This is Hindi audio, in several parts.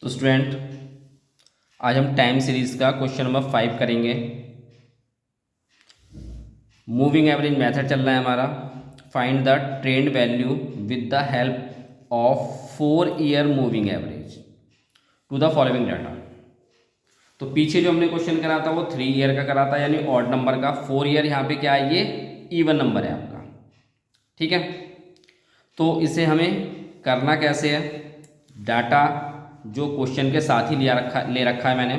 तो स्टूडेंट आज हम टाइम सीरीज का क्वेश्चन नंबर 5 करेंगे। मूविंग एवरेज मेथड चल रहा है हमारा। Find the trend value with the help of 4 year moving average to the following data. तो पीछे जो हमने क्वेश्चन करा था वो 3 ईयर का करा था, यानी ऑड नंबर का। 4 ईयर यहाँ पे क्या है, ये इवन नंबर है आपका। ठीक है, तो इसे हमें करना कैसे है, डाटा जो क्वेश्चन के साथ ही ले रखा है मैंने।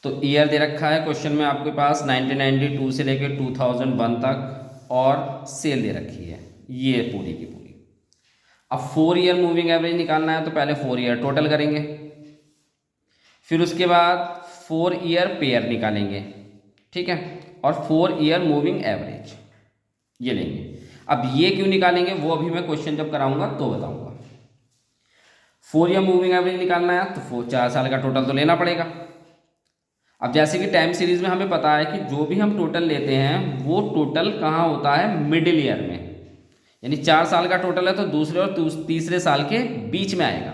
तो ईयर दे रखा है क्वेश्चन में आपके पास 1992 से लेकर 2001 तक, और सेल दे रखी है ये पूरी की पूरी। अब 4 ईयर मूविंग एवरेज निकालना है तो पहले 4 ईयर टोटल करेंगे, फिर उसके बाद 4 ईयर पेयर निकालेंगे, ठीक है, और 4 ईयर मूविंग एवरेज ये लेंगे। अब ये क्यों निकालेंगे वो अभी मैं क्वेश्चन जब कराऊंगा तो बताऊंगा। 4 ईयर मूविंग एवरेज निकालना है तो 4 साल का टोटल तो लेना पड़ेगा। अब जैसे कि टाइम सीरीज में हमें पता है कि जो भी हम टोटल लेते हैं वो टोटल कहाँ होता है, मिडिल ईयर में, यानी 4 साल का टोटल है तो दूसरे और तीसरे साल के बीच में आएगा।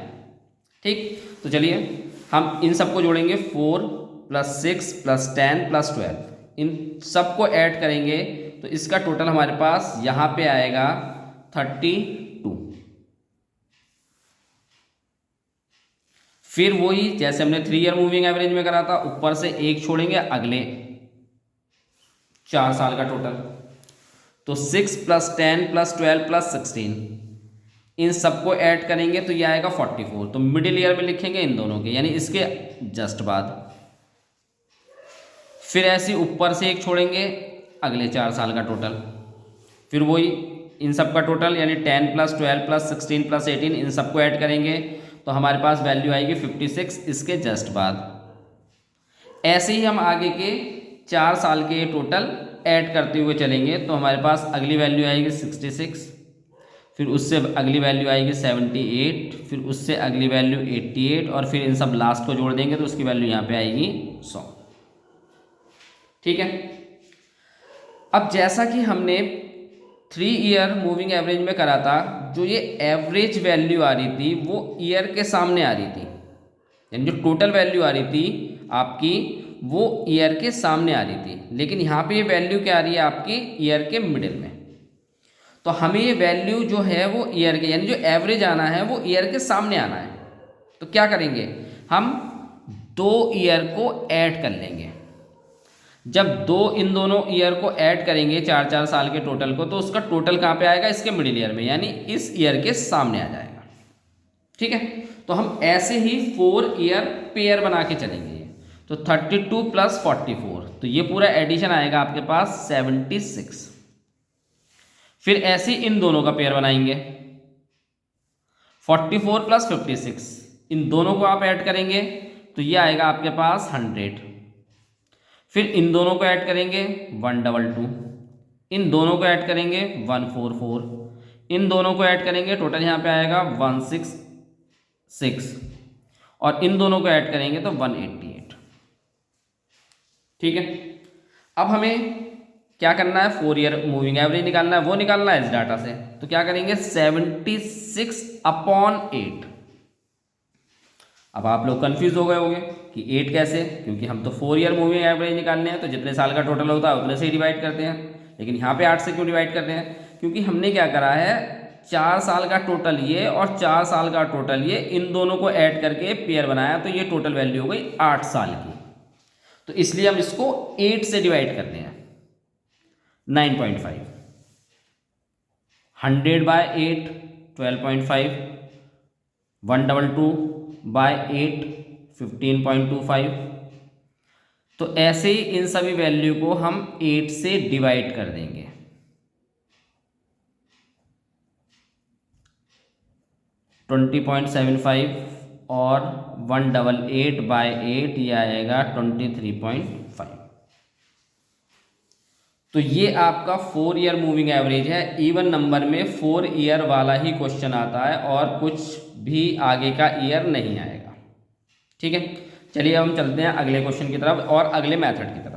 ठीक, तो चलिए हम इन सबको जोड़ेंगे। 4 + 6 + 10 + 12, इन सबको ऐड करेंगे तो इसका टोटल हमारे पास यहाँ पे आएगा 32। फिर वही जैसे हमने 3 ईयर मूविंग एवरेज में करा था, ऊपर से एक छोड़ेंगे अगले 4 साल का टोटल। तो 6 + 10 + 12 + 16, इन सबको ऐड करेंगे तो ये आएगा 44। तो मिडिल ईयर में लिखेंगे इन दोनों के, यानी इसके जस्ट बाद। फिर ऐसे ऊपर से एक छोड़ेंगे अगले 4 साल का टोटल, फिर वही इन सब का टोटल यानी 10 + 12 + 16 + 18, इन सबको ऐड करेंगे तो हमारे पास वैल्यू आएगी 56 इसके जस्ट बाद। ऐसे ही हम आगे के 4 साल के टोटल ऐड करते हुए चलेंगे तो हमारे पास अगली वैल्यू आएगी 66, फिर उससे अगली वैल्यू आएगी 78, फिर उससे अगली वैल्यू 88, और फिर इन सब लास्ट को जोड़ देंगे तो उसकी वैल्यू यहाँ पे आएगी 100। ठीक है, अब जैसा कि हमने 3 ईयर मूविंग एवरेज में करा था, जो ये एवरेज वैल्यू आ रही थी वो ईयर के सामने आ रही थी, यानी जो टोटल वैल्यू आ रही थी आपकी वो ईयर के सामने आ रही थी। लेकिन यहाँ पे ये वैल्यू क्या आ रही है आपकी, ईयर के मिडिल में। तो हमें ये वैल्यू जो है वो ईयर के, यानी जो एवरेज आना है वो ईयर के सामने आना है। तो क्या करेंगे, हम 2 ईयर को ऐड कर लेंगे। जब इन दोनों ईयर को ऐड करेंगे 4 साल के टोटल को, तो उसका टोटल कहाँ पे आएगा, इसके मिडिल ईयर में, यानी इस ईयर के सामने आ जाएगा। ठीक है, तो हम ऐसे ही 4 ईयर पेयर बना के चलेंगे। तो 32 + 44, तो ये पूरा एडिशन आएगा आपके पास 76। फिर ऐसे ही इन दोनों का पेयर बनाएंगे 44 + 56, इन दोनों को आप ऐड करेंगे तो ये आएगा आपके पास 100। फिर इन दोनों को ऐड करेंगे 122, इन दोनों को ऐड करेंगे 144, इन दोनों को ऐड करेंगे टोटल यहाँ पे आएगा 166, और इन दोनों को ऐड करेंगे तो 188। ठीक है, अब हमें क्या करना है, 4 ईयर मूविंग एवरेज निकालना है, वो निकालना है इस डाटा से। तो क्या करेंगे 76/8। अब आप लोग कंफ्यूज हो गए होंगे कि 8 कैसे, क्योंकि हम तो 4 ईयर मूविंग एवरेज निकालने हैं तो जितने साल का टोटल होता है उतने से ही डिवाइड करते हैं। लेकिन यहाँ पे 8 से क्यों डिवाइड करते हैं, क्योंकि हमने क्या करा है 4 साल का टोटल ये और 4 साल का टोटल ये, इन दोनों को ऐड करके पेयर बनाया, तो ये टोटल वैल्यू हो गई 8 साल की। तो इसलिए हम इसको 8 से डिवाइड करते हैं 9.5, 100/8 12.5, 122/8 15.25। तो ऐसे ही इन सभी वैल्यू को हम 8 से डिवाइड कर देंगे। 20.75 और 188/8 ये आएगा 23.5। तो ये आपका 4 ईयर मूविंग एवरेज है। इवन नंबर में 4 ईयर वाला ही क्वेश्चन आता है और कुछ भी आगे का ईयर नहीं आएगा। ठीक है, चलिए हम चलते हैं अगले क्वेश्चन की तरफ और अगले मेथड की तरफ।